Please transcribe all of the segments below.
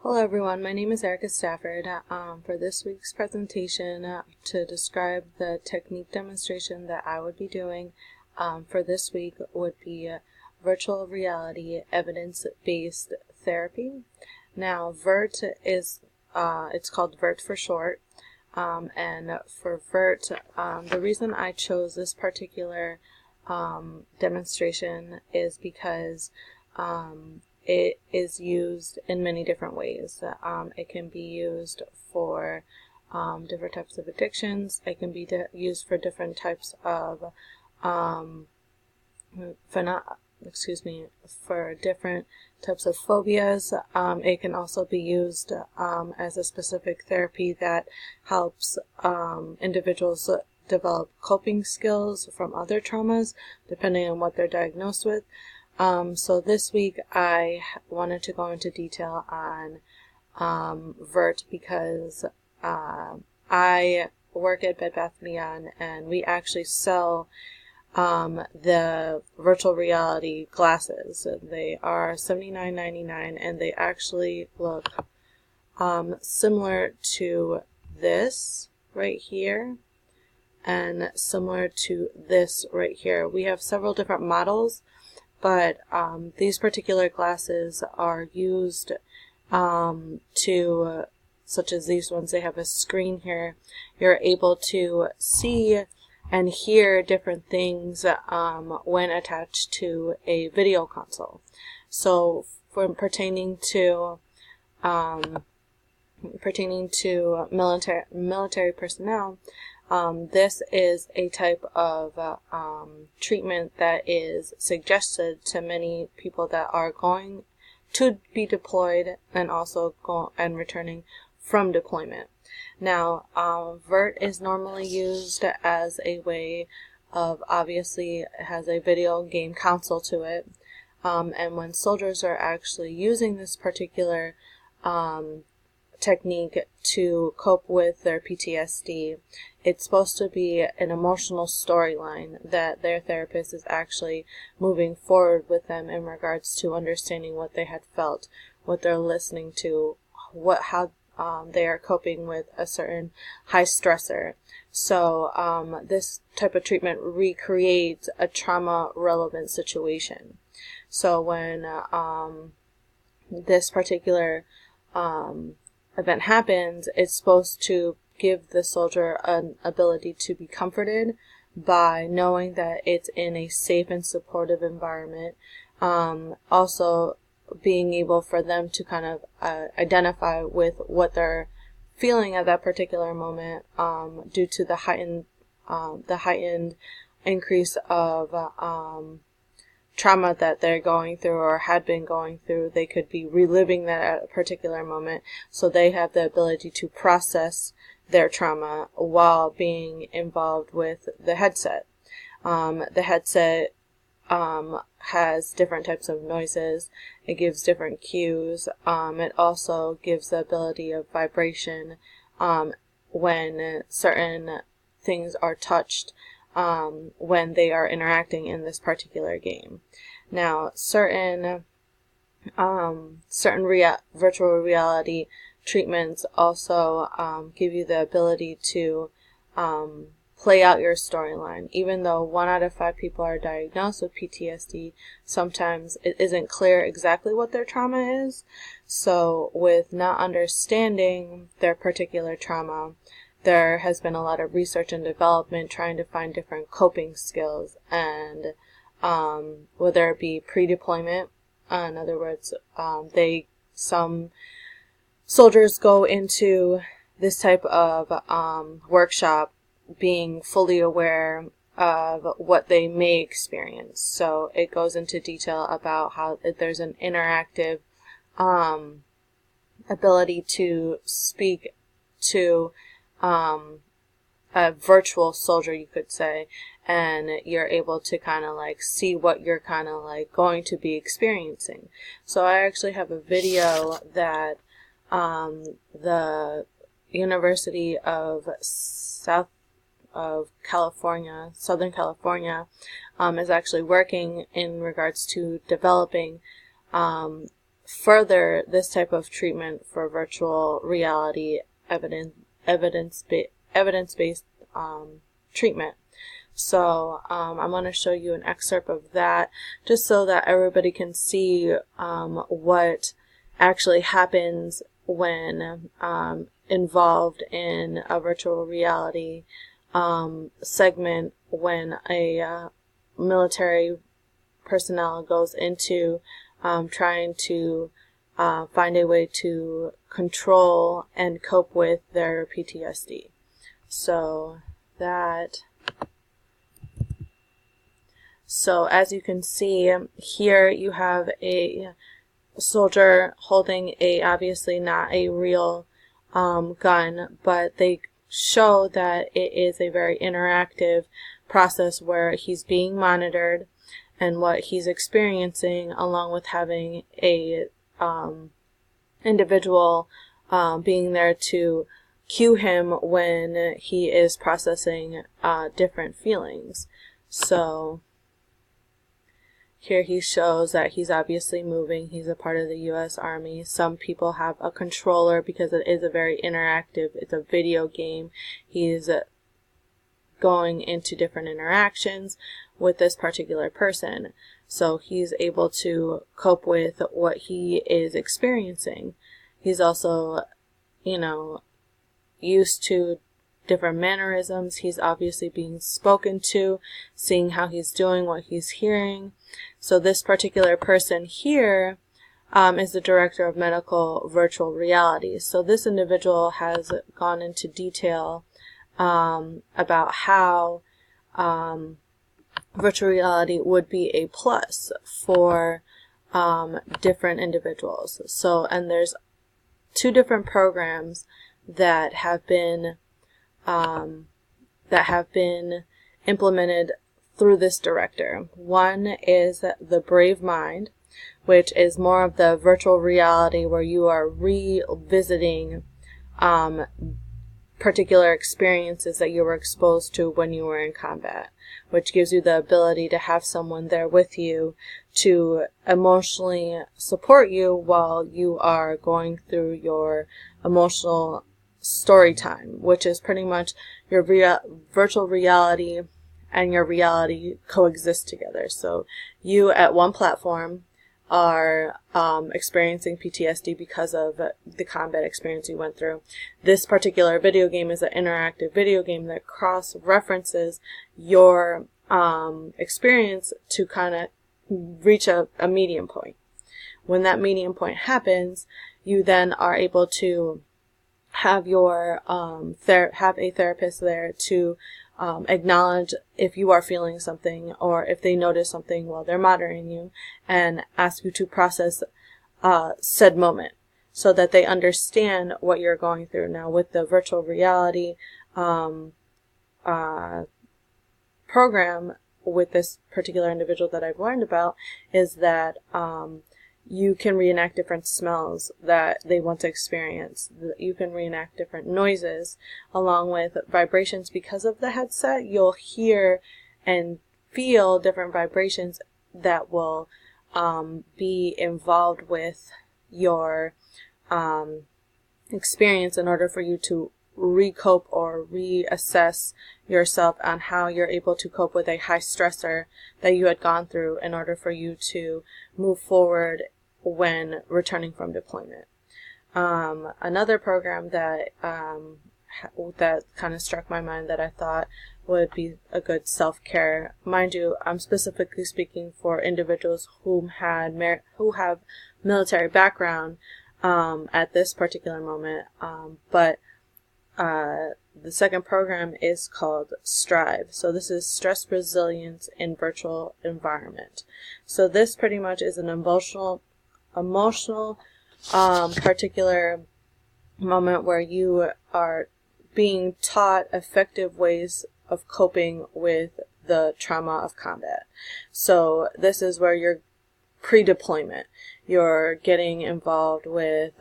Hello everyone, my name is Erica Stafford. For this week's presentation, to describe the technique demonstration that I would be doing for this week would be virtual reality evidence-based therapy. Now, VERT is, it's called VERT for short, and for VERT, the reason I chose this particular demonstration is because it is used in many different ways. It can be used for different types of addictions. It can be used for different types of for different types of phobias. It can also be used as a specific therapy that helps individuals develop coping skills from other traumas, depending on what they're diagnosed with. So this week I wanted to go into detail on VERT because I work at Bed Bath & Beyond, and we actually sell the virtual reality glasses. They are $79.99, and they actually look similar to this right here and similar to this right here. We have several different models, but these particular glasses are used such as these ones, they have a screen here. You're able to see and hear different things when attached to a video console. So for pertaining to military personnel, this is a type of treatment that is suggested to many people that are going to be deployed and also returning from deployment. Now, VERT is normally used as a way of, obviously, it has a video game console to it, and when soldiers are actually using this particular technique to cope with their PTSD, it's supposed to be an emotional storyline that their therapist is actually moving forward with them in regards to understanding what they had felt, what they're listening to, how they are coping with a certain high stressor. So this type of treatment recreates a trauma relevant situation. So when this particular event happens, it's supposed to give the soldier an ability to be comforted by knowing that it's in a safe and supportive environment. Also being able for them to kind of identify with what they're feeling at that particular moment due to the heightened increase of trauma that they're going through or had been going through. They could be reliving that at a particular moment, so they have the ability to process their trauma while being involved with the headset. The headset has different types of noises. It gives different cues. It also gives the ability of vibration when certain things are touched when they are interacting in this particular game. Now, certain virtual reality treatments also give you the ability to play out your storyline. Even though 1 out of 5 people are diagnosed with PTSD, sometimes it isn't clear exactly what their trauma is. So with not understanding their particular trauma, there has been a lot of research and development trying to find different coping skills, and whether it be pre-deployment, in other words, some soldiers go into this type of workshop being fully aware of what they may experience. So it goes into detail about how there's an interactive ability to speak to a virtual soldier, you could say, and you're able to kind of like see what you're kind of like going to be experiencing. So I actually have a video that the University of Southern California, is actually working in regards to developing further this type of treatment for virtual reality evidence-based treatment. So I'm going to show you an excerpt of that just so that everybody can see what actually happens when involved in a virtual reality segment when a military personnel goes into trying to find a way to control and cope with their PTSD. So as you can see here, you have a soldier holding obviously not a real gun, but they show that it is a very interactive process where he's being monitored and what he's experiencing, along with having a individual being there to cue him when he is processing different feelings. So here he shows that he's obviously moving. He's a part of the U.S. Army. Some people have a controller because it is a very interactive, it's a video game. He's going into different interactions with this particular person. So he's able to cope with what he is experiencing. He's also, used to different mannerisms. He's obviously being spoken to, seeing how he's doing, what he's hearing. So this particular person here is the director of medical virtual reality. So this individual has gone into detail about how virtual reality would be a plus for different individuals. So, and there's 2 different programs that have been implemented through this director. One is the Brave Mind, which is more of the virtual reality where you are revisiting particular experiences that you were exposed to when you were in combat, which gives you the ability to have someone there with you to emotionally support you while you are going through your emotional story time, which is pretty much your virtual reality and your reality coexist together. So you at one platform are experiencing PTSD because of the combat experience you went through. This particular video game is an interactive video game that cross-references your experience to kind of reach a medium point. When that medium point happens, you then are able to have your have a therapist there to acknowledge if you are feeling something or if they notice something while they're monitoring you, and ask you to process said moment so that they understand what you're going through. Now, with the virtual reality program with this particular individual that I've learned about is that you can reenact different smells that they want to experience. You can reenact different noises along with vibrations. Because of the headset, you'll hear and feel different vibrations that will be involved with your experience in order for you to recope or reassess yourself on how you're able to cope with a high stressor that you had gone through in order for you to move forward when returning from deployment. Another program that that kind of struck my mind that I thought would be a good self-care. Mind you, I'm specifically speaking for individuals who have military background at this particular moment, but the second program is called Strive. So this is Stress Resilience in Virtual Environment. So this pretty much is an emotional particular moment where you are being taught effective ways of coping with the trauma of combat. So this is where you're pre-deployment. You're getting involved with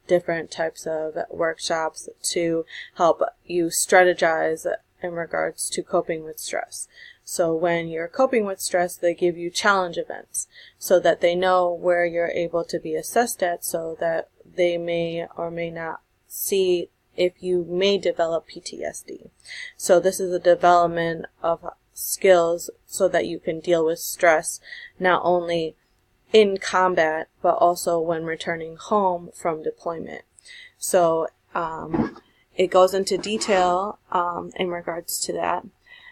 different types of workshops to help you strategize in regards to coping with stress. So when you're coping with stress, they give you challenge events so that they know where you're able to be assessed at, so that they may or may not see if you may develop PTSD. So this is a development of skills so that you can deal with stress not only in combat but also when returning home from deployment. So it goes into detail in regards to that.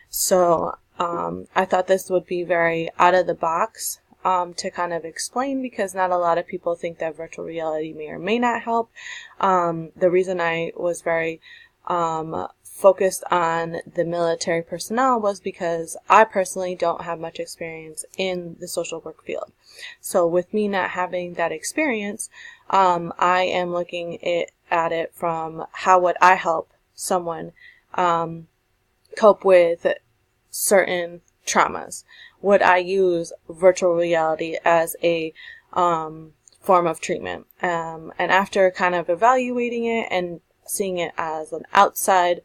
So I thought this would be very out of the box to kind of explain, because not a lot of people think that virtual reality may or may not help. The reason I was very focused on the military personnel was because I personally don't have much experience in the social work field. So with me not having that experience, I am looking at it from how would I help someone cope with certain traumas. Would I use virtual reality as a form of treatment? And after kind of evaluating it and seeing it as an outside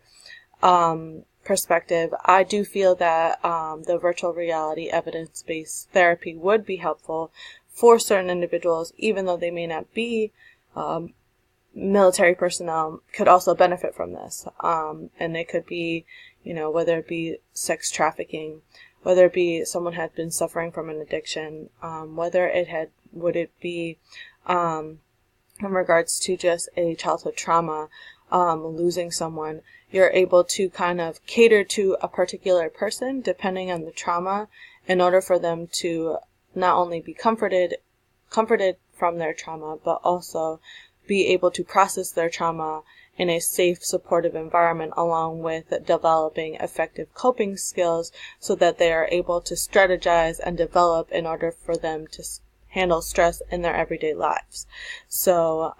perspective, I do feel that the virtual reality evidence-based therapy would be helpful for certain individuals, even though they may not be military personnel, could also benefit from this. And it could be, whether it be sex trafficking, whether it be someone had been suffering from an addiction, would it be in regards to just a childhood trauma, losing someone. You're able to kind of cater to a particular person depending on the trauma in order for them to not only be comforted from their trauma, but also be able to process their trauma in a safe, supportive environment, along with developing effective coping skills so that they are able to strategize and develop in order for them to handle stress in their everyday lives. So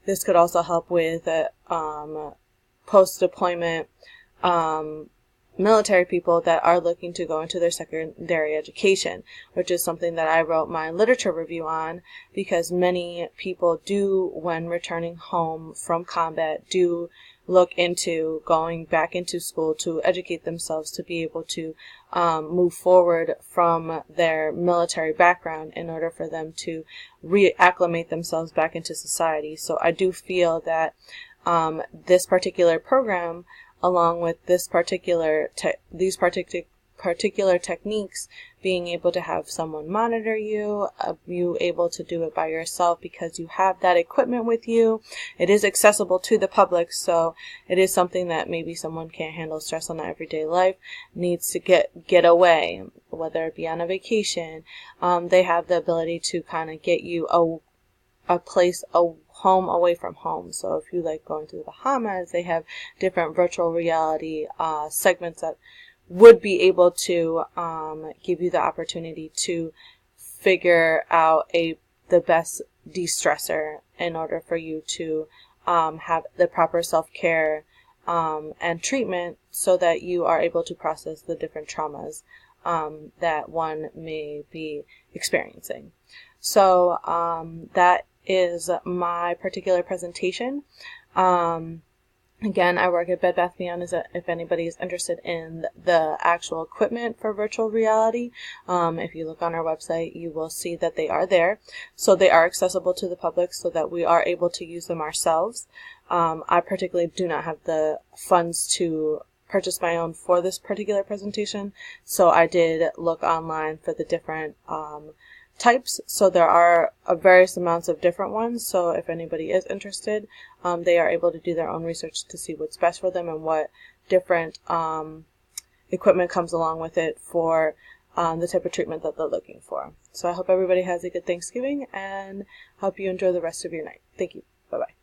this could also help with post-deployment military people that are looking to go into their secondary education, which is something that I wrote my literature review on, because many people do, when returning home from combat, do look into going back into school to educate themselves to be able to move forward from their military background in order for them to reacclimate themselves back into society. So I do feel that this particular program, along with these particular techniques, being able to have someone monitor you, you able to do it by yourself because you have that equipment with you. It is accessible to the public, so it is something that maybe someone can't handle stress on their everyday life, needs to get away, whether it be on a vacation. They have the ability to kind of get you a place, a home away from home. So if you like going to the Bahamas, they have different virtual reality segments that would be able to give you the opportunity to figure out the best de-stressor in order for you to have the proper self-care and treatment so that you are able to process the different traumas that one may be experiencing. So that is my particular presentation. Again, I work at Bed Bath & Beyond, if anybody is interested in the actual equipment for virtual reality. If you look on our website, you will see that they are there. So they are accessible to the public so that we are able to use them ourselves. I particularly do not have the funds to purchase my own for this particular presentation, so I did look online for the different types. So there are various amounts of different ones, so if anybody is interested, they are able to do their own research to see what's best for them and what different equipment comes along with it for the type of treatment that they're looking for. So I hope everybody has a good Thanksgiving and hope you enjoy the rest of your night. Thank you. Bye-bye.